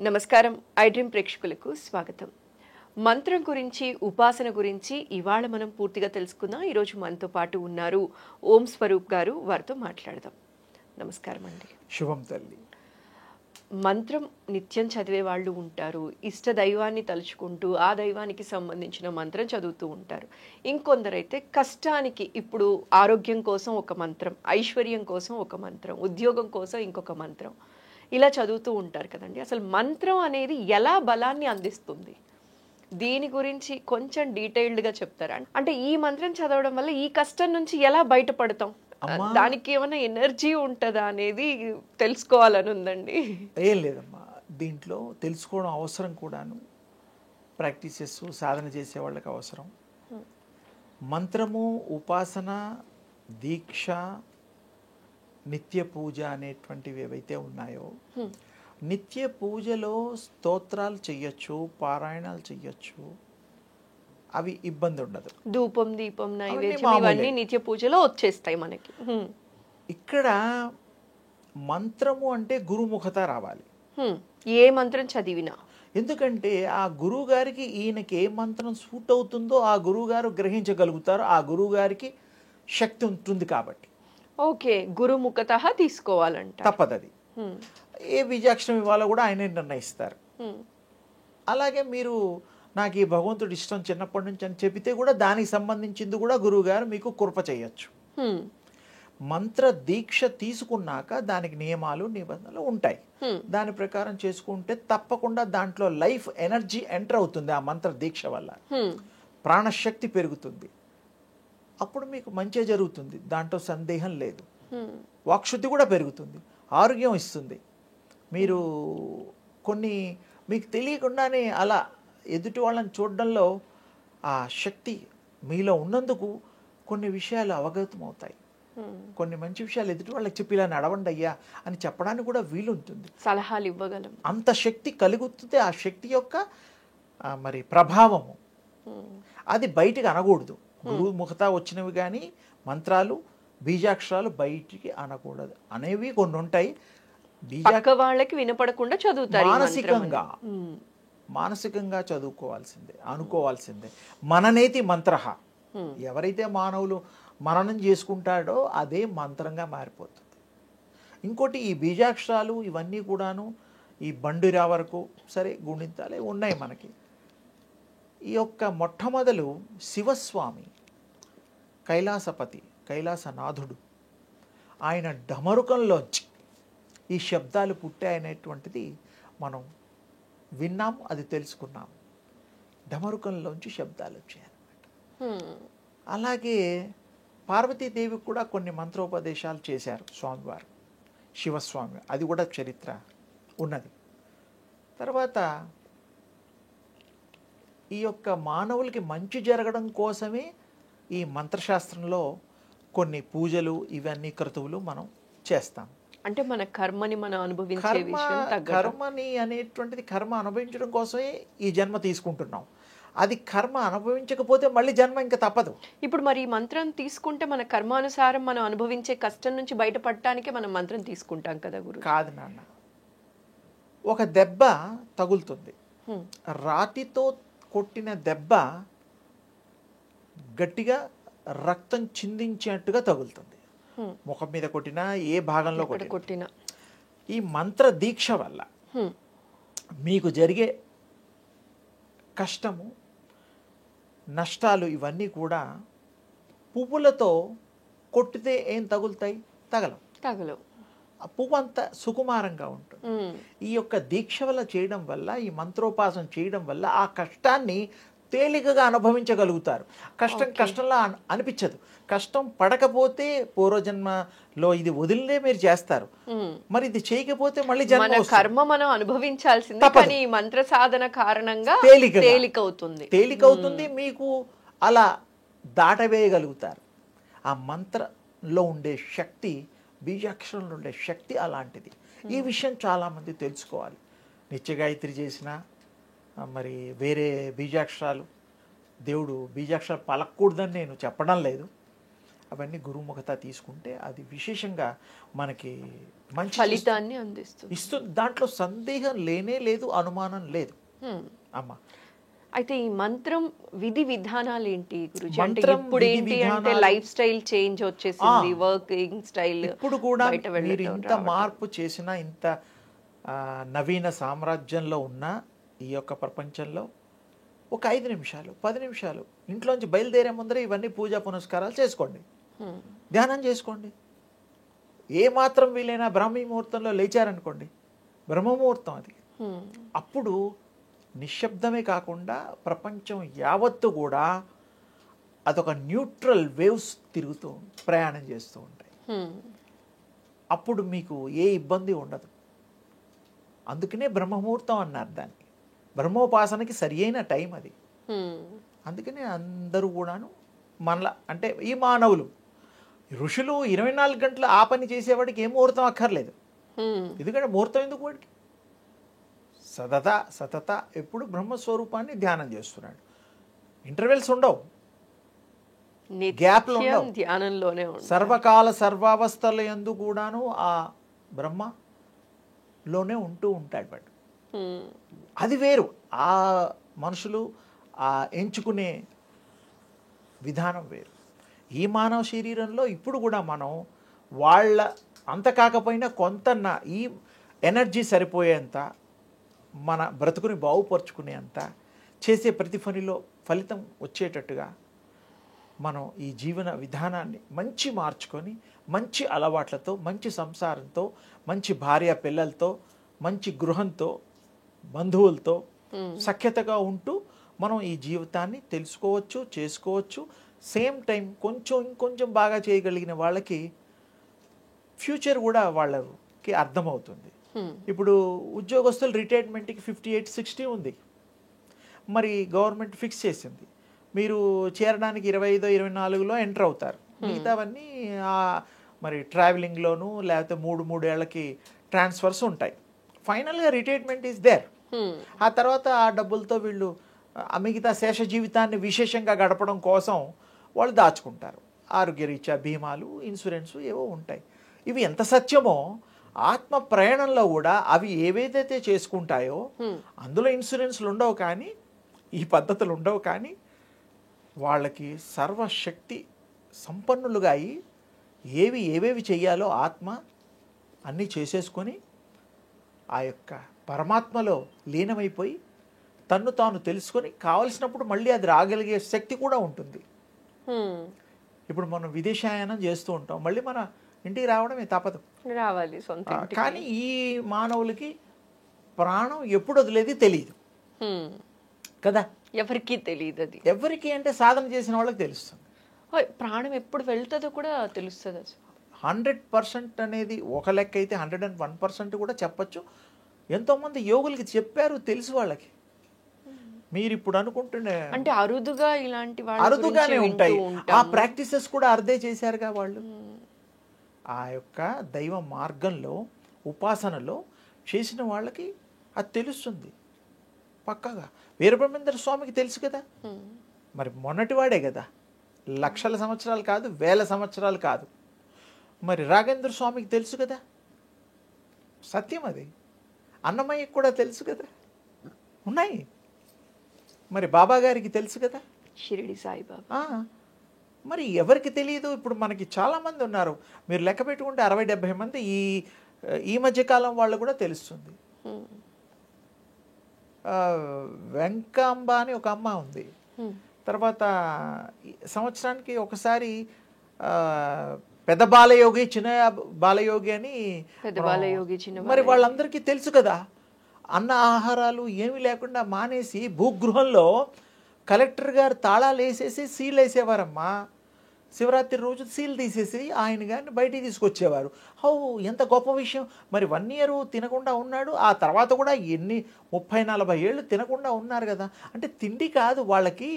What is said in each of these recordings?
నమస్కారం. ఐడ్రీమ్ ప్రేక్షకులకు స్వాగతం. మంత్రం గురించి, ఉపాసన గురించి ఇవాళ మనం పూర్తిగా తెలుసుకుందాం. ఈరోజు మనతో పాటు ఉన్నారు ఓం స్వరూప్ గారు. వారితో మాట్లాడదాం. నమస్కారం అండి. శుభం తల్లి. మంత్రం నిత్యం చదివే వాళ్ళు ఉంటారు. ఇష్ట దైవాన్ని తలుచుకుంటూ ఆ దైవానికి సంబంధించిన మంత్రం చదువుతూ ఉంటారు. ఇంకొందరైతే కష్టానికి, ఇప్పుడు ఆరోగ్యం కోసం ఒక మంత్రం, ఐశ్వర్యం కోసం ఒక మంత్రం, ఉద్యోగం కోసం ఇంకొక మంత్రం, ఇలా చదువుతూ ఉంటారు కదండి. అసలు మంత్రం అనేది ఎలా బలాన్ని అందిస్తుంది? దీని గురించి కొంచెం డీటెయిల్డ్గా చెప్తారా? అంటే ఈ మంత్రం చదవడం వల్ల ఈ కష్టం నుంచి ఎలా బయటపడతాం, దానికి ఏమైనా ఎనర్జీ ఉంటుందా అనేది తెలుసుకోవాలని ఉందండి. ఏం లేదమ్మా, దీంట్లో తెలుసుకోవడం అవసరం కూడాను. ప్రాక్టీస్ చేస్తూ సాధన చేసే వాళ్ళకి అవసరం. మంత్రము, ఉపాసన, దీక్ష, నిత్య పూజ అనేటువంటివి ఏవైతే ఉన్నాయో, నిత్య పూజలో స్తోత్రాలు చెయ్యొచ్చు, పారాయణాలు చెయ్యొచ్చు, అవి ఇబ్బంది ఉండదు. ధూపం, దీపం, నైవేద్యం ఇవన్నీ నిత్య పూజలో వచ్చేస్తాయి మనకి. ఇక్కడ మంత్రము అంటే గురుముఖత రావాలి, ఏ మంత్రం చదివినా. ఎందుకంటే ఆ గురువు గారికి ఈయనకి ఏ మంత్రం సూట్ అవుతుందో ఆ గురువు గారు గ్రహించగలుగుతారు, ఆ గురువు గారికి శక్తి ఉంటుంది కాబట్టి. ఓకే, గురుముఖత తీసుకోవాలంట, తప్పదది. ఏ బీజాక్షరం ఇవ్వాలో కూడా ఆయనే నిర్ణయిస్తారు. అలాగే మీరు నాకు ఈ భగవంతుడు ఇష్టం చిన్నప్పటి నుంచి అని చెబితే కూడా దానికి సంబంధించింది కూడా గురువు గారు మీకు కృప చేయొచ్చు. మంత్ర దీక్ష తీసుకున్నాక దానికి నియమాలు, నిబంధనలు ఉంటాయి. దాని ప్రకారం చేసుకుంటే తప్పకుండా దాంట్లో లైఫ్ ఎనర్జీ ఎంటర్ అవుతుంది. ఆ మంత్ర దీక్ష వల్ల ప్రాణశక్తి పెరుగుతుంది. అప్పుడు మీకు మంచి జరుగుతుంది, దాంట్లో సందేహం లేదు. వాక్శుద్ధి కూడా పెరుగుతుంది, ఆరోగ్యం ఇస్తుంది. మీరు కొన్ని మీకు తెలియకుండానే అలా ఎదుటి వాళ్ళని చూడడంలో ఆ శక్తి మీలో ఉన్నందుకు కొన్ని విషయాలు అవగతం అవుతాయి. కొన్ని మంచి విషయాలు ఎదుటి వాళ్ళకి చెప్పి ఇలా నడవండి అయ్యా అని చెప్పడానికి కూడా వీలుంటుంది, సలహాలు ఇవ్వగలం. అంత శక్తి కలుగుతుంది. ఆ శక్తి యొక్క మరి ప్రభావము అది బయటికి అనకూడదు. గురువు ముఖత వచ్చినవి కానీ మంత్రాలు, బీజాక్షరాలు బయటికి అనకూడదు. అనేవి కొన్ని ఉంటాయి, వాళ్ళకి వినపడకుండా చదువుతారు. మానసికంగా చదువుకోవాల్సిందే, అనుకోవాల్సిందే. మననేతి మంత్ర, ఎవరైతే మానవులు మననం చేసుకుంటాడో అదే మంత్రంగా మారిపోతుంది. ఇంకోటి ఈ బీజాక్షరాలు ఇవన్నీ కూడాను ఈ బండిరా వరకు సరే గుణింతాలే ఉన్నాయి మనకి. ఈ యొక్క మొట్టమొదలు శివస్వామి, కైలాసపతి, కైలాసనాథుడు, ఆయన డమరుకంలోంచి ఈ శబ్దాలు పుట్టాయనేటువంటిది మనం విన్నాం, అది తెలుసుకున్నాం. డమరుకంలోంచి శబ్దాలు వచ్చాయన్నమాట. అలాగే పార్వతీదేవికి కూడా కొన్ని మంత్రోపదేశాలు చేశారు స్వామివారు, శివస్వామి, అది కూడా చరిత్ర ఉన్నది. తర్వాత ఈ యొక్క మానవులకి మంచి జరగడం కోసమే ఈ మంత్రశాస్త్రంలో కొన్ని పూజలు, ఇవన్నీ క్రతువులు మనం చేస్తాం. అంటే మన కర్మని మనం అనుభవించే విషయం, కర్మని అనేటువంటిది కర్మ అనుభవించడం కోసమే ఈ జన్మ తీసుకుంటున్నాం. అది కర్మ అనుభవించకపోతే మళ్ళీ జన్మ ఇంకా తప్పదు. ఇప్పుడు మరి ఈ మంత్రం తీసుకుంటే మన కర్మానుసారం మనం అనుభవించే కష్టం నుంచి బయటపడటానికే మనం మంత్రం తీసుకుంటాం కదా గురు? కాదు నాన్న, ఒక దెబ్బ తగులుతుంది, రాతితో కొట్టిన దెబ్బ గట్టిగా రక్తం చిందించేట్టుగా తగులుతుంది. ముఖం మీద కొట్టినా, ఏ భాగంలో కొట్టినా. ఈ మంత్ర దీక్ష వల్ల మీకు జరిగే కష్టము, నష్టాలు ఇవన్నీ కూడా పువ్వులతో కొట్టితే ఏం తగులుతాయి? తగలవు. ఆ పువ్వు అంతా సుకుమారంగా ఉంటుంది. ఈ యొక్క దీక్ష వల్ల చేయడం వల్ల, ఈ మంత్రోపాసన చేయడం వల్ల ఆ కష్టాన్ని తేలికగా అనుభవించగలుగుతారు. కష్టంలా అనిపించదు. కష్టం పడకపోతే పూర్వజన్మలో ఇది వదిలినే మీరు చేస్తారు, మరి ఇది చేయకపోతే మళ్ళీ జన్మ కర్మ మనం అనుభవించాల్సింది. కానీ మంత్ర సాధన కారణంగా తేలికవుతుంది. మీకు అలా దాటవేయగలుగుతారు. ఆ మంత్రంలో ఉండే శక్తి, బీజాక్షరంలో ఉండే శక్తి అలాంటిది. ఈ విషయం చాలామంది తెలుసుకోవాలి. నిత్యగాయత్రి చేసిన, మరి వేరే బీజాక్షరాలు, దేవుడు బీజాక్షరాలు పలకూడదని నేను చెప్పడం లేదు. అవన్నీ గురుముఖత తీసుకుంటే అది విశేషంగా మనకి మంచి ఫలితాన్ని అందిస్తుంది. ఇస్తుంది. దాంట్లో సందేహం లేనే లేదు, అనుమానం లేదు అమ్మ. అయితే ఈ మంత్రం విధి విధానాలు ఏంటి గురుజీ? అంటే మంత్రం ఇప్పుడు విధి ఏంటి అంటే విధానాలు- లైఫ్ స్టైల్ చేంజ్ వచ్చేసింది, వర్కింగ్ స్టైల్. ఇప్పుడు కూడా బయట మీరు వెళ్ళటం, ఇంత రావటం. మార్పు చేసినా, ఇంత నవీన సామ్రాజ్యంలో ఉన్న ఈ యొక్క ప్రపంచంలో ఒక 5 నిమిషాలు 10 నిమిషాలు ఇంట్లోంచి బయలుదేరే ముందరే ఇవన్నీ పూజా పునస్కారాలు చేసుకోండి, ధ్యానం చేసుకోండి. ఏ మాత్రం వీలైనా బ్రాహ్మీ ముహూర్తంలో లేచారనుకోండి, బ్రహ్మముహూర్తం అది. అప్పుడు నిశ్శబ్దమే కాకుండా ప్రపంచం యావత్తు కూడా అదొక న్యూట్రల్ వేవ్స్ తిరుగుతూ ప్రయాణం చేస్తూ ఉంటాయి. అప్పుడు మీకు ఏ ఇబ్బంది ఉండదు. అందుకనే బ్రహ్మముహూర్తం అన్నారు దాన్ని. బ్రహ్మోపాసనకి సరి అయిన టైం అది. అందుకనే అందరూ కూడాను మనలా అంటే ఈ మానవులు, ఋషులు 24 గంటలు ఆ పని చేసేవాడికి ఏ ముహూర్తం అక్కర్లేదు. ఎందుకంటే ముహూర్తం ఎందుకు వాడికి? సతత ఎప్పుడు బ్రహ్మస్వరూపాన్ని ధ్యానం చేస్తున్నాడు. ఇంటర్వెల్స్ ఉండవు, గ్యాప్లు ఉండవు. ధ్యానంలోనే సర్వకాల సర్వావస్థల యందు కూడాను ఆ బ్రహ్మలోనే ఉంటూ ఉంటాడు వాడు. అది వేరు. ఆ మనుషులు ఆ ఎంచుకునే విధానం వేరు. ఈ మానవ శరీరంలో ఇప్పుడు కూడా మనం వాళ్ళ అంత కాకపోయినా కొంత ఈ ఎనర్జీ సరిపోయేంత, మన బ్రతుకుని బాగుపరుచుకునేంత చేసే ప్రతి పనిలో ఫలితం వచ్చేటట్టుగా మనం ఈ జీవన విధానాన్ని మంచి మార్చుకొని, మంచి అలవాట్లతో, మంచి సంసారంతో, మంచి భార్య పిల్లలతో, మంచి గృహంతో, బంధువులతో సఖ్యతగా ఉంటూ మనం ఈ జీవితాన్ని తెలుసుకోవచ్చు, చేసుకోవచ్చు. సేమ్ టైం ఇంకొంచెం బాగా చేయగలిగిన వాళ్ళకి ఫ్యూచర్ కూడా వాళ్ళకి అర్థమవుతుంది. ఇప్పుడు ఉద్యోగస్తులు రిటైర్మెంట్కి 58-60 ఉంది. మరి గవర్నమెంట్ ఫిక్స్ చేసింది, మీరు చేరడానికి 25-24లో ఎంటర్ అవుతారు. మిగతావన్నీ మరి ట్రావెలింగ్లోనూ లేకపోతే 3 ఏళ్ళకి ట్రాన్స్ఫర్స్ ఉంటాయి. ఫైనల్గా రిటైర్మెంట్ ఈజ్ దేర్. ఆ తర్వాత ఆ డబ్బులతో వీళ్ళు మిగతా శేష జీవితాన్ని విశేషంగా గడపడం కోసం వాళ్ళు దాచుకుంటారు. ఆరోగ్యరీత్యా బీమాలు, ఇన్సూరెన్స్ ఏవో ఉంటాయి. ఇవి ఎంత సత్యమో ఆత్మ ప్రయాణంలో కూడా అవి ఏవైతే చేసుకుంటాయో అందులో ఇన్సూరెన్స్లు ఉండవు, కానీ ఈ పద్ధతులు ఉండవు. కానీ వాళ్ళకి సర్వశక్తి సంపన్నులుగా అయి ఏవేవి చెయ్యాలో ఆత్మ అన్నీ చేసేసుకొని ఆ యొక్క పరమాత్మలో లీనమైపోయి తన్ను తాను తెలుసుకొని కావలసినప్పుడు మళ్ళీ అది రాగలిగే శక్తి కూడా ఉంటుంది. ఇప్పుడు మనం విదేశాయనం చేస్తూ ఉంటాం, మళ్ళీ మన ఇంటికి రావడమే తప్పదు, రావాలి సొంత. కానీ ఈ మానవులకి ప్రాణం ఎప్పుడు వదిలేది తెలియదు కదా. ఎవరికి తెలియదు అది. ఎవరికి అంటే సాధన చేసిన వాళ్ళకి తెలుస్తుంది. ప్రాణం ఎప్పుడు వెళ్తుందో కూడా తెలుస్తుంది. అసలు 100% అనేది ఒక లెక్క అయితే 101% కూడా చెప్పచ్చు. ఎంతోమంది యోగులకి చెప్పారు, తెలుసు వాళ్ళకి. మీరు ఇప్పుడు అనుకుంటున్న అంటే అరుదుగా ఇలాంటి అరుదుగానే ఉంటాయి. ఆ ప్రాక్టీసెస్ కూడా అర్థే చేశారుగా వాళ్ళు. ఆ యొక్క దైవ మార్గంలో ఉపాసనలో చేసిన వాళ్ళకి అది తెలుస్తుంది పక్కగా. వీరబ్రహ్మేంద్ర స్వామికి తెలుసు కదా, మరి మొన్నటివాడే కదా, లక్షల సంవత్సరాలు కాదు, వేల సంవత్సరాలు కాదు. మరి రాఘవేంద్ర స్వామికి తెలుసు కదా, సత్యం అది. అన్నమయ్యకి కూడా తెలుసు కదా, ఉన్నాయి. మరి బాబా గారికి తెలుసు కదా, షిరిడి సాయిబాబా. మరి ఎవరికి తెలియదు? ఇప్పుడు మనకి చాలామంది ఉన్నారు, మీరు లెక్క పెట్టుకుంటే 60-70 మంది ఈ మధ్యకాలం వాళ్ళు కూడా తెలుస్తుంది. వెంకాంబ అని ఒక అమ్మ ఉంది. తర్వాత సంవత్సరానికి ఒకసారి పెద్ద బాలయోగి, చిన్న బాలయోగి అని, మరి వాళ్ళందరికీ తెలుసు కదా. అన్న ఆహారాలు ఏమీ లేకుండా మానేసి భూగృహంలో కలెక్టర్ గారు తాళాలు వేసేసి సీల్ వేసేవారమ్మా. శివరాత్రి రోజు సీల్ తీసేసి ఆయన గారిని బయటికి తీసుకొచ్చేవారు. ఎంత గొప్ప విషయం. మరి 1 year తినకుండా ఉన్నాడు, ఆ తర్వాత కూడా 30-40 ఏళ్ళు తినకుండా ఉన్నారు కదా. అంటే తిండి కాదు వాళ్ళకి,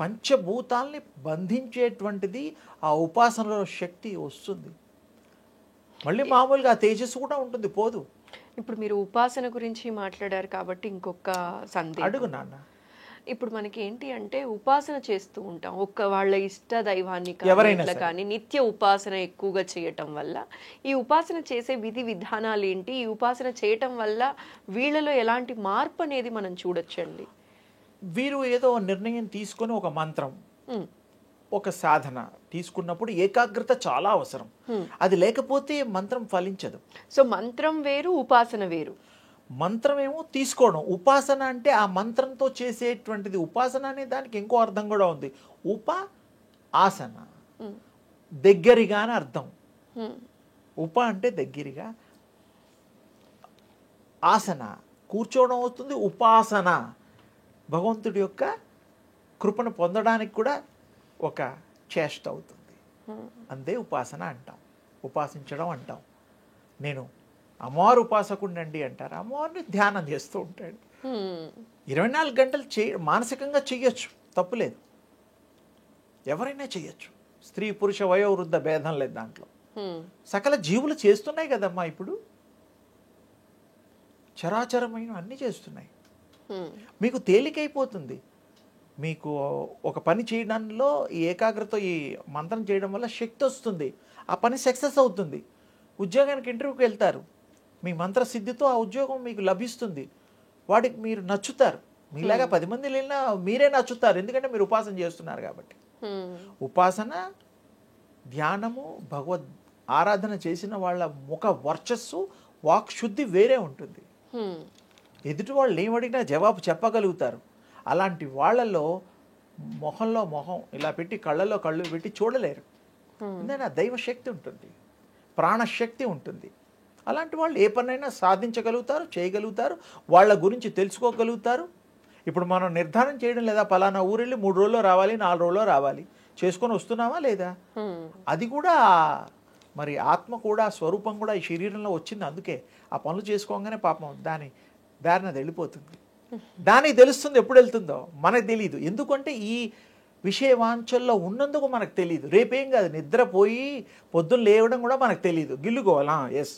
పంచభూతాల్ని బంధించేటువంటిది ఆ ఉపాసనలో శక్తి వస్తుంది. మళ్ళీ మామూలుగా తేజస్సు కూడా ఉంటుంది, పోదు. ఇప్పుడు మీరు ఉపాసన గురించి మాట్లాడారు కాబట్టి ఇంకొక సందేహం అడుగు నాన్న. ఇప్పుడు మనకి ఏంటి అంటే ఉపాసన చేస్తూ ఉంటాం. ఒక్క వాళ్ళ ఇష్ట దైవాన్ని కానీ, ఎవరైనా ఇట్లా సరే. కానీ నిత్య ఉపాసన ఎక్కువగా చేయటం వల్ల ఈ ఉపాసన చేసే విధి విధానాలు ఏంటి? ఈ ఉపాసన చేయటం వల్ల వీళ్ళలో ఎలాంటి మార్పు అనేది మనం చూడొచ్చండి? వీరు ఏదో నిర్ణయం తీసుకొని ఒక మంత్రం, హ్మ్. ఒక సాధన తీసుకున్నప్పుడు ఏకాగ్రత చాలా అవసరం. అది లేకపోతే మంత్రం ఫలించదు. సో మంత్రం వేరు, ఉపాసన వేరు. మంత్రం ఏమో తీసుకోవడం, ఉపాసన అంటే ఆ మంత్రంతో చేసేటువంటిది. ఉపాసన అనే దానికి ఇంకో అర్థం కూడా ఉంది. ఆసన, హ్మ్. దగ్గరగా అని అర్థం. హ్మ్. ఉప అంటే దగ్గరగా, ఆసన కూర్చోవడం అవుతుంది. ఉపాసన భగవంతుడి యొక్క కృపను పొందడానికి కూడా ఒక చేష్ట అవుతుంది. అంతే ఉపాసన అంటాం, ఉపాసించడం అంటాం. నేను అమ్మవారు ఉపాసకుడినండి అంటారు. అమ్మవారిని ధ్యానం చేస్తూ ఉంటాడు. 24 గంటలు మానసికంగా చెయ్యొచ్చు, తప్పులేదు. ఎవరైనా చెయ్యొచ్చు. స్త్రీ పురుష వయోవృద్ధ భేదం లేదు దాంట్లో. సకల జీవులు చేస్తున్నాయి కదమ్మా. ఇప్పుడు చరాచరమైన అన్నీ చేస్తున్నాయి. మీకు తేలికైపోతుంది. మీకు ఒక పని చేయడంలో ఈ ఏకాగ్రత, ఈ మంత్రం చేయడం వల్ల శక్తి వస్తుంది. ఆ పని సక్సెస్ అవుతుంది. ఉద్యోగానికి ఇంటర్వ్యూకి వెళ్తారు, మీ మంత్రసిద్ధితో ఆ ఉద్యోగం మీకు లభిస్తుంది. వాడికి మీరు నచ్చుతారు. మీలాగా 10 మంది వెళ్ళినా మీరే నచ్చుతారు, ఎందుకంటే మీరు ఉపాసన చేస్తున్నారు కాబట్టి. ఉపాసన, ధ్యానము, భగవద్ ఆరాధన చేసిన వాళ్ళ ముఖ వర్చస్సు, వాక్ శుద్ధి వేరే ఉంటుంది. ఎదుటి వాళ్ళు ఏమడిగినా జవాబు చెప్పగలుగుతారు. అలాంటి వాళ్ళలో మొహంలో మొహం ఇలా పెట్టి, కళ్ళలో కళ్ళు పెట్టి చూడలేరు. ఎందుకంటే ఆ దైవశక్తి ఉంటుంది, ప్రాణశక్తి ఉంటుంది. అలాంటి వాళ్ళు ఏ పనైనా సాధించగలుగుతారు, చేయగలుగుతారు, వాళ్ళ గురించి తెలుసుకోగలుగుతారు. ఇప్పుడు మనం నిర్ధారణ చేయడం లేదా, పలానా ఊరెళ్ళి 3 రోజుల్లో రావాలి, 4 రోజుల్లో రావాలి, చేసుకొని వస్తున్నామా లేదా? అది కూడా మరి ఆత్మ కూడా, స్వరూపం కూడా ఈ శరీరంలో వచ్చింది. అందుకే ఆ పనులు చేసుకోగానే పాపం దాని దారిన అది వెళ్ళిపోతుంది. దానికి తెలుస్తుంది ఎప్పుడు వెళ్తుందో మనకు తెలియదు. ఎందుకంటే ఈ విషయవాంఛల్లో ఉన్నందుకు మనకు తెలియదు. రేపేం కాదు, నిద్రపోయి పొద్దున్న లేవడం కూడా మనకు తెలియదు. గిల్లుకోవాలా, ఎస్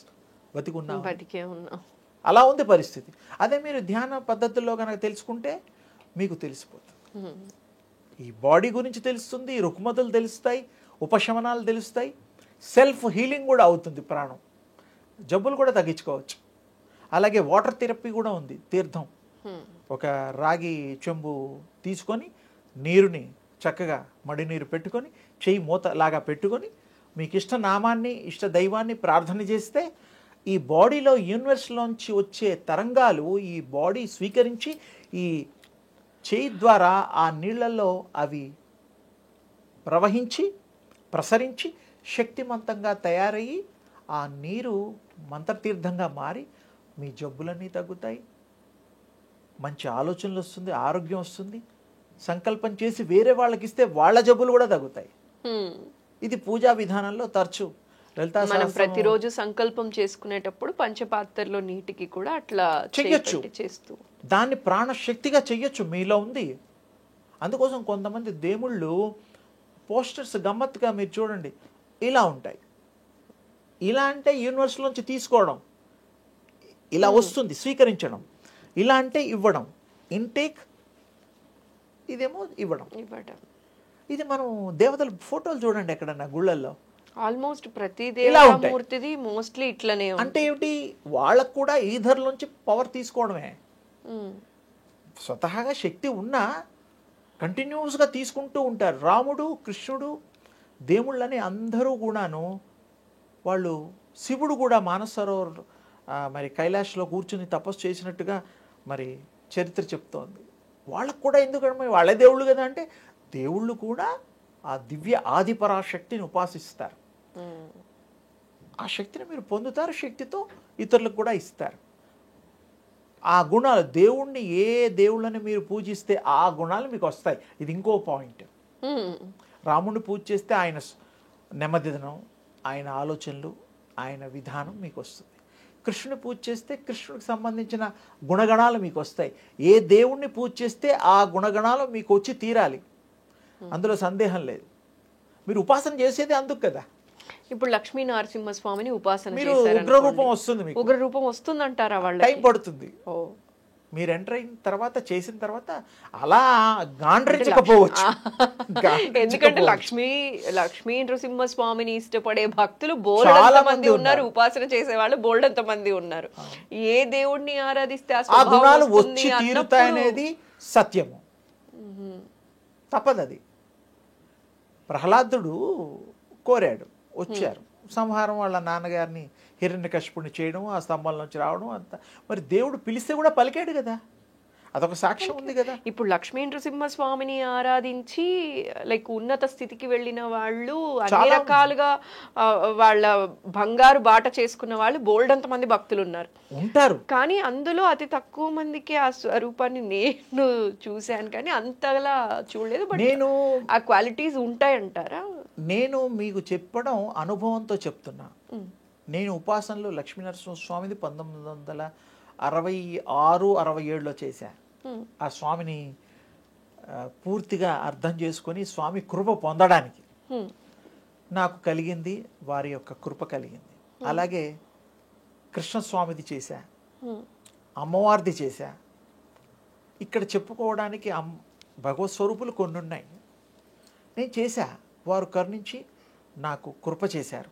బతికున్నాం, బతికే ఉన్నాం, అలా ఉంది పరిస్థితి. అదే మీరు ధ్యాన పద్ధతుల్లో కనుక తెలుసుకుంటే మీకు తెలిసిపోతుంది. ఈ బాడీ గురించి తెలుస్తుంది, రుగ్మతలు తెలుస్తాయి, ఉపశమనాలు తెలుస్తాయి, సెల్ఫ్ హీలింగ్ కూడా అవుతుంది. ప్రాణం జబ్బులు కూడా తగ్గించుకోవచ్చు. అలాగే వాటర్ థెరపీ కూడా ఉంది. తీర్థం, ఒక రాగి చెంబు తీసుకొని నీరుని చక్కగా మడి నీరు పెట్టుకొని, చెయ్యి మూత లాగా పెట్టుకొని, మీకు ఇష్ట నామాన్ని, ఇష్ట దైవాన్ని ప్రార్థన చేస్తే ఈ బాడీలో యూనివర్స్లోంచి వచ్చే తరంగాలు ఈ బాడీ స్వీకరించి ఈ చేయి ద్వారా ఆ నీళ్లలో అవి ప్రవహించి, ప్రసరించి, శక్తివంతంగా తయారయ్యి ఆ నీరు మంత్రతీర్థంగా మారి మీ జబ్బులన్నీ తగ్గుతాయి, మంచి ఆలోచనలు వస్తుంది, ఆరోగ్యం వస్తుంది. సంకల్పం చేసి వేరే వాళ్ళకి ఇస్తే వాళ్ళ జబ్బులు కూడా తగ్గుతాయి. ఇది పూజా విధానంలో తరచు లలితా మనం సహస్రనామం ప్రతిరోజు సంకల్పం చేసుకునేటప్పుడు పంచపాత్రలో నీటికి కూడా అట్లా చెయ్యొచ్చు. చేస్తూ దాన్ని ప్రాణశక్తిగా చెయ్యొచ్చు, మీలో ఉంది. అందుకోసం కొంతమంది దేవుళ్ళు పోస్టర్స్ గమ్మత్తుగా మీరు చూడండి ఇలా ఉంటాయి. ఇలా అంటే యూనివర్స్లోంచి తీసుకోవడం, ఇలా వస్తుంది స్వీకరించడం. ఇలా అంటే ఇవ్వడం, ఇంటేక్, ఇదేమో ఇవ్వడం. ఇది మనం దేవతల ఫోటోలు చూడండి ఎక్కడన్నా గుళ్ళల్లో, ఆల్మోస్ట్ ప్రతి ఇలా ఉంటాయి. దేవతామూర్తిది మోస్ట్లీ ఇట్లనే అంటే ఏమిటి, వాళ్ళకు కూడా ఈధర్లోంచి పవర్ తీసుకోవడమే. స్వతహాగా శక్తి ఉన్నా కంటిన్యూస్గా తీసుకుంటూ ఉంటారు. రాముడు, కృష్ణుడు, దేవుళ్ళని అందరూ కూడాను, వాళ్ళు శివుడు కూడా మానసరోవర్ మరి కైలాష్లో కూర్చుని తపస్సు చేసినట్టుగా మరి చరిత్ర చెప్తోంది. వాళ్ళకు కూడా ఎందుకంటే వాళ్ళే దేవుళ్ళు కదా, అంటే దేవుళ్ళు కూడా ఆ దివ్య ఆదిపరాశక్తిని ఉపాసిస్తారు. ఆ శక్తిని మీరు పొందుతారు, శక్తితో ఇతరులకు కూడా ఇస్తారు. ఆ గుణాలు, దేవుణ్ణి ఏ దేవుళ్ళని మీరు పూజిస్తే ఆ గుణాలు మీకు వస్తాయి. ఇది ఇంకో పాయింట్. రాముడిని పూజ చేస్తే ఆయన నెమ్మదిదనం, ఆయన ఆలోచనలు, ఆయన విధానం మీకు వస్తుంది. కృష్ణుని పూజ చేస్తే కృష్ణుడికి సంబంధించిన గుణగణాలు మీకు వస్తాయి. ఏ దేవుణ్ణి పూజ చేస్తే ఆ గుణగణాలు మీకు వచ్చి తీరాలి, అందులో సందేహం లేదు. మీరు ఉపాసన చేసేది అందుకు కదా. ఇప్పుడు లక్ష్మీ నరసింహస్వామిని ఉపాసన మీరు చేశారనుకోండి, ఉగ్రరూపం వస్తుంది, మీకు ఉగ్ర రూపం వస్తుందంటారా? వాళ్ళ టైం పడుతుంది. మీరు ఎంటర్ అయిన తర్వాత చేసిన తర్వాత అలా గాండ్రించకపోవచ్చు. ఎందుకంటే లక్ష్మీ నృసింహ స్వామిని ఇష్టపడే భక్తులు చాలా బోల్డంత మంది మంది ఉన్నారు, ఉన్నారు. ఉపాసన చేసే వాళ్ళు బోల్డంత మంది ఉన్నారు. ఏ దేవుణ్ణి ఆరాధిస్తే ఆ ఆ స్వభావం గుణాలు వస్తుంది వచ్చి అన్నప్పుడు తీరుతాయనేది సత్యము, తప్పదది. ప్రహ్లాదుడు కోరాడు, వచ్చారు, సంహారం వాళ్ళ నాన్నగారిని హిరణ్యకశిపుణ్ణి చేయడం, ఆ స్తంభం నుంచి రావడం అంతా. మరి దేవుడు పిలిస్తే కూడా పలికాడు కదా, అదొక సాక్ష్యం ఉంది కదా. ఇప్పుడు లక్ష్మీ నృసింహ స్వామిని ఆరాధించి లైక్ ఉన్నత స్థితికి వెళ్ళిన వాళ్ళు అన్ని చాలా రకాలుగా వాళ్ళ బంగారు బాట చేసుకున్న వాళ్ళు బోల్డంత మంది భక్తులు ఉన్నారు. ఉంటారు. కానీ అందులో అతి తక్కువ మందికి ఆ స్వరూపాన్ని నేను చూశాను, కానీ అంతలా చూడలేదు. బట్ నేను ఆ క్వాలిటీస్ ఉంటాయంటారా? నేను మీకు చెప్పడం అనుభవంతో చెప్తున్నా. నేను ఉపాసనలో లక్ష్మీనరసింహస్వామిది 1966-67లో చేశాను. ఆ స్వామిని పూర్తిగా అర్థం చేసుకొని స్వామి కృప పొందడానికి నాకు కలిగింది, వారి యొక్క కృప కలిగింది. అలాగే కృష్ణస్వామిది చేశా, అమ్మవారిది చేశా. ఇక్కడ చెప్పుకోవడానికి భగవత్ స్వరూపులు కొన్ని ఉన్నాయి. నేను చేశా, వారు కరుణించి నాకు కృప చేశారు.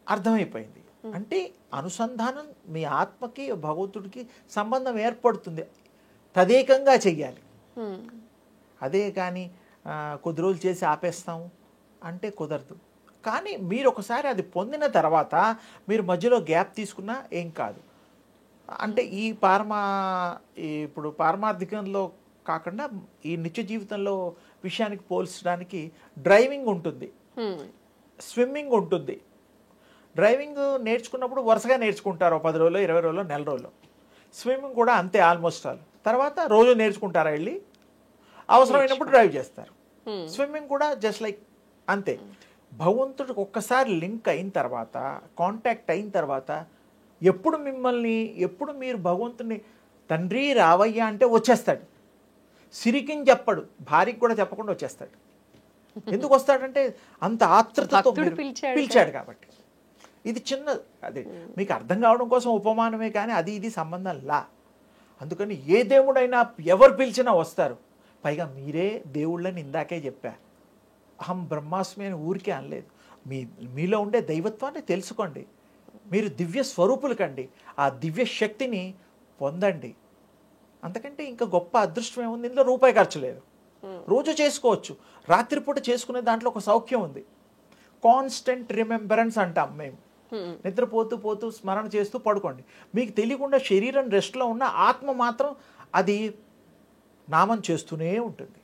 అర్థమైపోయింది. అంటే అనుసంధానం మీ ఆత్మకి భగవంతుడికి సంబంధం ఏర్పడుతుంది, తదేకంగా చెయ్యాలి. అదే కానీ కొద్ది రోజులు చేసి ఆపేస్తాము అంటే కుదరదు. కానీ మీరు ఒకసారి అది పొందిన తర్వాత మీరు మధ్యలో గ్యాప్ తీసుకున్నా ఏం కాదు. అంటే ఇప్పుడు పారమార్థికంలో కాకుండా ఈ నిత్య జీవితంలో విషయానికి పోల్చడానికి డ్రైవింగ్ ఉంటుంది, స్విమ్మింగ్ ఉంటుంది. డ్రైవింగ్ నేర్చుకున్నప్పుడు వరుసగా నేర్చుకుంటారు, 10 రోజులు, 20 రోజులు, నెల రోజులు. స్విమ్మింగ్ కూడా అంతే ఆల్మోస్ట్ ఆల్. తర్వాత రోజు నేర్చుకుంటారా వెళ్ళి, అవసరమైనప్పుడు డ్రైవ్ చేస్తారు. స్విమ్మింగ్ కూడా జస్ట్ లైక్ అంతే. భగవంతుడికి ఒక్కసారి లింక్ అయిన తర్వాత, కాంటాక్ట్ అయిన తర్వాత ఎప్పుడు మీరు భగవంతుని తండ్రి రావయ్యా అంటే వచ్చేస్తాడు. సిరికిని చెప్పడు, భార్యకి కూడా చెప్పకుండా వచ్చేస్తాడు. ఎందుకు వస్తాడంటే అంత ఆత్రుతతో పిలిచాడు కాబట్టి. ఇది చిన్న అదే మీకు అర్థం కావడం కోసం ఉపమానమే, కానీ అది ఇది సంబంధం లా. అందుకని ఏ దేవుడైనా ఎవరు పిలిచినా వస్తారు. పైగా మీరే దేవుళ్ళని ఇందాకే చెప్పా, అహం బ్రహ్మాస్మి అని ఊరికే అనలేదు. మీలో ఉండే దైవత్వాన్ని తెలుసుకోండి, మీరు దివ్య స్వరూపులు కండి, ఆ దివ్య శక్తిని పొందండి. అంతకంటే ఇంకా గొప్ప అదృష్టం ఏముంది? ఇందులో రూపాయి ఖర్చు లేదు, రోజు చేసుకోవచ్చు. రాత్రిపూట చేసుకునే దాంట్లో ఒక సౌఖ్యం ఉంది. కాన్స్టెంట్ రిమెంబరెన్స్ అంటాం మేము. నిద్రపోతూ స్మరణ చేస్తూ పడుకోండి. మీకు తెలియకుండా శరీరం రెస్ట్లో ఉన్న ఆత్మ మాత్రం అది నామం చేస్తూనే ఉంటుంది.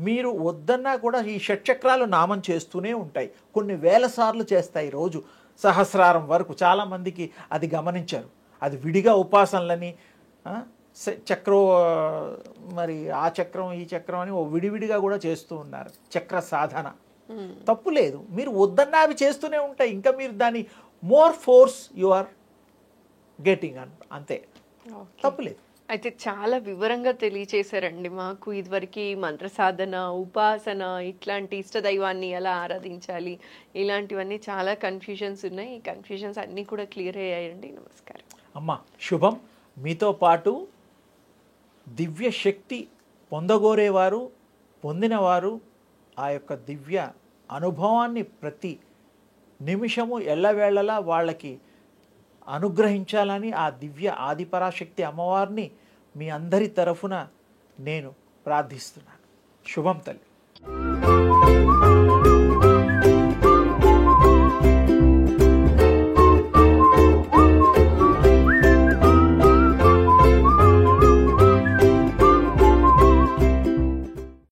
మీరు వద్దన్నా కూడా ఈ షట్చక్రాలు నామం చేస్తూనే ఉంటాయి. కొన్ని వేల సార్లు చేస్తాయి రోజు, సహస్రారం వరకు. చాలామందికి అది గమనించారు. అది విడిగా ఉపాసనలని చక్రం, మరి ఆ చక్రం ఈ చక్రం అని విడివిడిగా కూడా చేస్తూ ఉన్నారు. చక్ర సాధన తప్పు లేదు, మీరు వద్దన్నా అవి చేస్తూనే ఉంటాయి. ఇంకా మీరు దాన్ని more force you are getting అంతే, తప్పులేదు. అయితే చాలా వివరంగా తెలియచేశారండి మాకు. ఇదివరకు మంత్ర సాధన, ఉపాసన, ఇట్లాంటి ఇష్టదైవాన్ని ఎలా ఆరాధించాలి, ఇలాంటివన్నీ చాలా కన్ఫ్యూజన్స్ ఉన్నాయి. ఈ కన్ఫ్యూజన్స్ అన్నీ కూడా క్లియర్ అయ్యాయండి. నమస్కారం అమ్మ. శుభం. మీతో పాటు దివ్య శక్తి పొందగోరేవారు, పొందినవారు ఆ యొక్క దివ్య అనుభవాన్ని ప్రతి నిమిషము ఎల్లవేళలా వాళ్ళకి అనుగ్రహించాలని ఆ దివ్య ఆదిపరాశక్తి అమ్మవారిని మీ అందరి తరఫున నేను ప్రార్థిస్తున్నాను. శుభం తల్లి.